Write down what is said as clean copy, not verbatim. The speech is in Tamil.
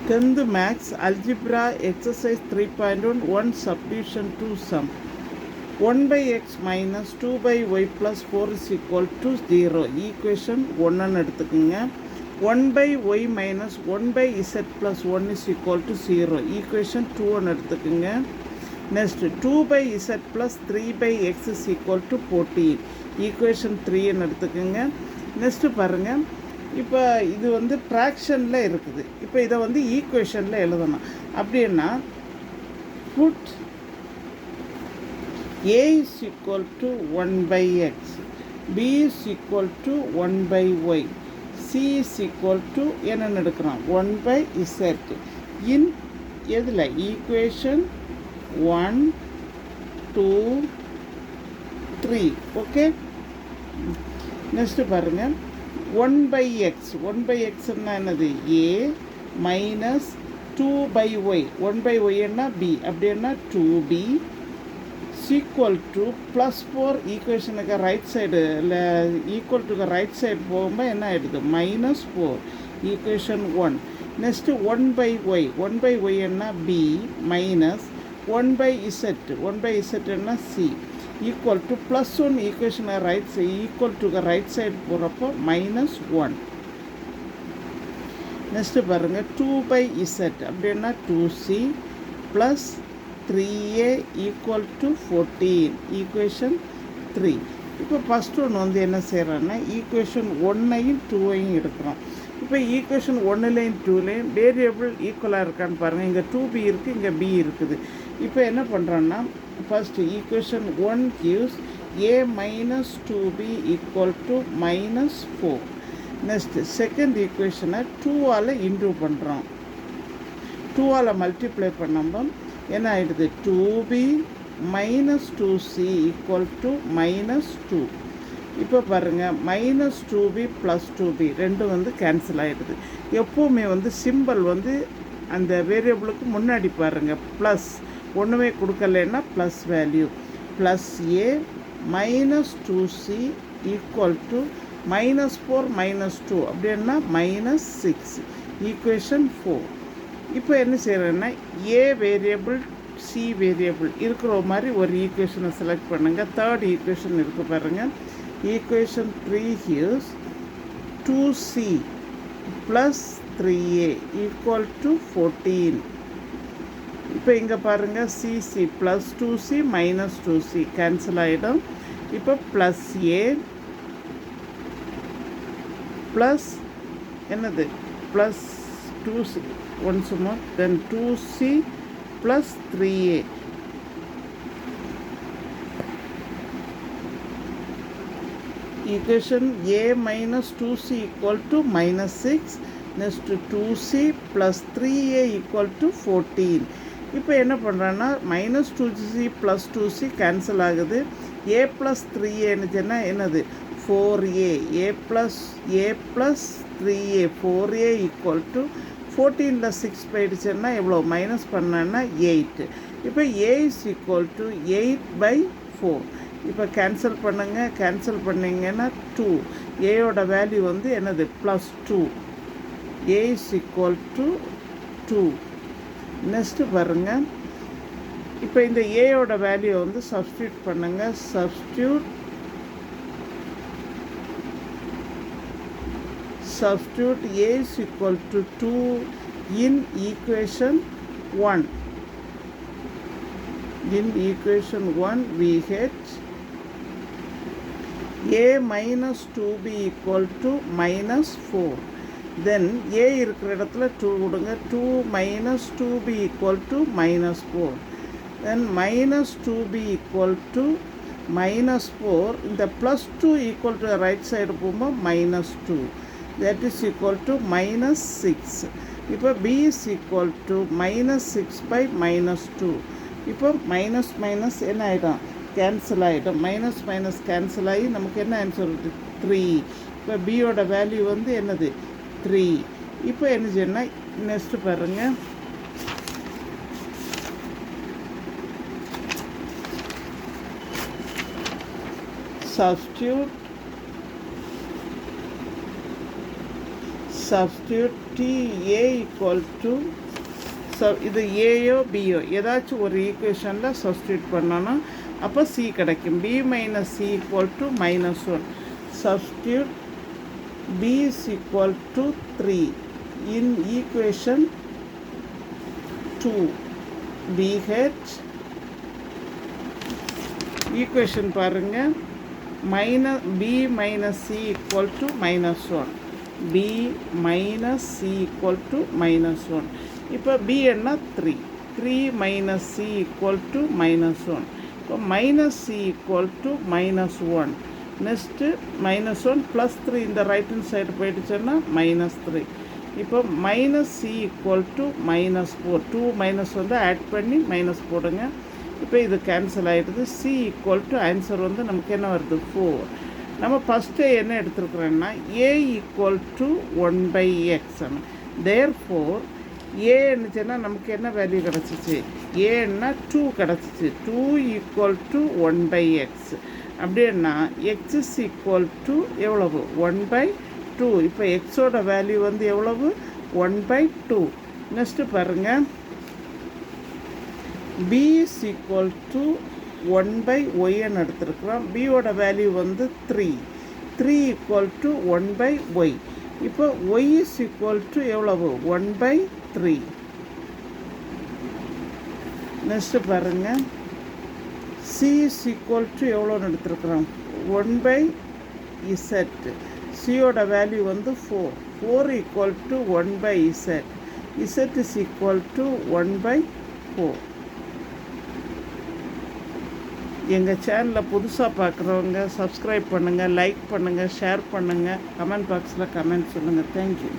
10th Max Algebra Exercise 3.1 1 Subdivision 2 Sum 1 by x minus 2 by y plus 4 is equal to 0. Equation 1 எடுத்துக்குங்க. 1 by y minus 1 by z plus 1 is equal to 0. Equation 2 எடுத்துக்குங்க. Next 2 by z plus 3 by x is equal to 14. Equation 3 எடுத்துக்குங்க. Next பாருங்க, இப்போ இது வந்து ஃப்ராக்ஷனில் இருக்குது. இப்போ இதை வந்து ஈக்குவேஷனில் எழுதணும். அப்படின்னா put a is equal to 1 by x, b is equal to 1 by y, c is equal to என்னென்னு எடுக்கிறோம் 1 by z இன் எதில் ஈக்குவேஷன் 1 2 3. ஓகே, நெக்ஸ்ட்டு பாருங்கள் 1 by x. 1 by x என்னது a minus 2 by y. 1 by y என்ன b, அப்படின்னா 2b ஈக்குவல் டு ப்ளஸ் 4. ஈக்குவேஷனுக்கு ரைட் சைடு இல்லை ஈக்குவல் டுக்கு ரைட் சைடு போகும்போது என்ன ஆகிடுது minus 4. Equation 1. Next 1 by y. 1 by y என்ன b minus 1 by z. 1 by z என்ன c ஈக்குவல் டு ப்ளஸ் 1. ஈக்குவேஷனை ரைட் சைடு ஈக்குவல் டுக்கு ரைட் சைடு போகிறப்போ மைனஸ் 1. நெக்ஸ்ட்டு பாருங்கள் 2 by z அப்படின்னா 2c plus 3a equal to 14. Equation 3. இப்போ ஃபஸ்ட் ஒன்று வந்து என்ன செய்கிறோன்னா ஈக்குவேஷன் 1ஐயும் 2ஐயும் எடுக்கிறோம். இப்போ ஈக்குவேஷன் 1லேயும் 2லேயும் வேரியபிள் ஈக்குவலாக இருக்கான்னு பாருங்கள். இங்கே 2b இருக்குது, இங்கே b இருக்குது. இப்போ என்ன பண்ணுறோன்னா first equation 1 gives a minus 2b equal to minus 4. Next second ஈக்குவேஷனை 2ஆல் இன்டூ பண்ணுறோம். 2ஆல் மல்டிப்ளை பண்ணும்போது என்ன ஆகிடுது 2b minus 2c equal to minus 2. இப்போ பாருங்கள் மைனஸ் 2b ப்ளஸ் 2b ரெண்டும் வந்து கேன்சல் ஆகிடுது. எப்போவுமே வந்து சிம்பிள் வந்து அந்த வேரியபிளுக்கு முன்னாடி பாருங்கள் ப்ளஸ் ஒன்றுமே கொடுக்கலன்னா plus value plus A minus 2c equal to minus 4 minus 2 அப்படின்னா மைனஸ் 6. ஈக்குவேஷன் 4. இப்போ என்ன செய்கிறேன்னா ஏ வேரியபிள் சி வேரியபிள் இருக்கிற மாதிரி ஒரு ஈக்குவேஷனை செலக்ட் பண்ணுங்கள். தேர்ட் ஈக்குவேஷன் இருக்குது பாருங்கள். Equation 3 here's 2c plus 3a equal to 14. இப்போ இங்கே பாருங்கள் CC plus 2c minus 2c cancel ஆகிடும். இப்போ ப்ளஸ் ஏ ப்ளஸ் என்னது plus 2c once more then 2c plus 3a. Equation a minus 2c equal to minus 6. Next 2c plus 3a equal to 14. இப்போ என்ன பண்ணுறோன்னா minus 2c plus 2c cancel ஆகுது. a ப்ளஸ் 3a என்னது 4a. a plus 3a 4a equal to 14ல் 6 போயிடுச்சுன்னா எவ்வளோ மைனஸ் பண்ணோன்னா 8. இப்போ a இஸ் ஈக்குவல் டு 8/4. இப்போ கேன்சல் பண்ணுங்கள். கேன்சல் பண்ணிங்கன்னா 2. ஏயோட வேல்யூ வந்து என்னது plus 2. a is equal to 2. Next பாருங்கள், இப்போ இந்த ஏயோட வேல்யூ வந்து சப்ஸ்டியூட் பண்ணுங்கள். Substitute a is equal to 2 in equation 1. In equation 1 we get a minus 2b equal to minus 4. Then a இருக்கிற இடத்துல 2 கொடுங்க. 2 minus 2b equal to minus 4. Then minus 2b equal to minus 4. இந்த plus 2 equal to right side போகும்போது minus 2. That is equal to minus 6. இப்போ b is equal to minus 6 minus 2. இப்போ மைனஸ் மைனஸ் என்ன ஆகிடும் கேன்சல் ஆகிடும். மைனஸ் மைனஸ் கேன்சல் ஆகி நமக்கு என்ன ஆன்சர் வருது 3. இப்போ பியோட வேல்யூ வந்து என்னது 3. இப்போ என்ன செய்யணும்னா நெக்ஸ்ட்டு பாருங்கள் substitute TA equal to இது ஏயோ பியோ ஏதாச்சும் ஒரு ஈக்குவேஷனில் சப்ஸ்டியூட் பண்ணணும். அப்போ சி கிடைக்கும். b minus c equal to -1. Substitute b is equal to 3 in equation 2. BH equation பாருங்கள். b minus c equal to -1. b minus c equal to -1. இப்போ b என்ன 3 minus c equal to -1. இப்போ minus c equal to -1. Next -1 +3 இந்த ரைட் ஹேண்ட் சைடு போயிடுச்சுன்னா -3. இப்போ minus c equal to -4. 2 minus வந்து ஆட் பண்ணி மைனஸ் போடுங்க. இப்போ இது கேன்சல் ஆகிடுது. c equal to ஆன்சர் வந்து நமக்கு என்ன வருது 4. நம்ம ஃபஸ்ட்டு என்ன எடுத்துருக்குறோன்னா a equal to 1/x. Therefore a இருந்துச்சுன்னா நமக்கு என்ன வேல்யூ கிடச்சிச்சு? ஏன்னா 2 கிடச்சிச்சு. 2 equal to 1/x. அப்படின்னா x is equal to எவ்வளவு? 1/2. இப்போ எக்ஸோட வேல்யூ வந்து எவ்வளவு? 1/2. நெக்ஸ்ட்டு பாருங்கள், b is equal to 1/yன்னு எடுத்துருக்குறோம். பியோட வேல்யூ வந்து 3 equal to 1/y. இப்போ y is equal to எவ்வளவு? 1/3. நெக்ஸ்ட்டு பாருங்கள், c is equal to எவ்வளோன்னு எடுத்துருக்குறோம்? 1/z. சியோட வேல்யூ வந்து 4 equal to 1/z. z is equal to 1/4. எங்கள் சேனலில் புதுசாக பார்க்குறவங்க சப்ஸ்கிரைப் பண்ணுங்கள், லைக் பண்ணுங்கள், ஷேர் பண்ணுங்கள், கமெண்ட் பாக்ஸில் கமெண்ட் சொல்லுங்கள். தேங்க்யூ.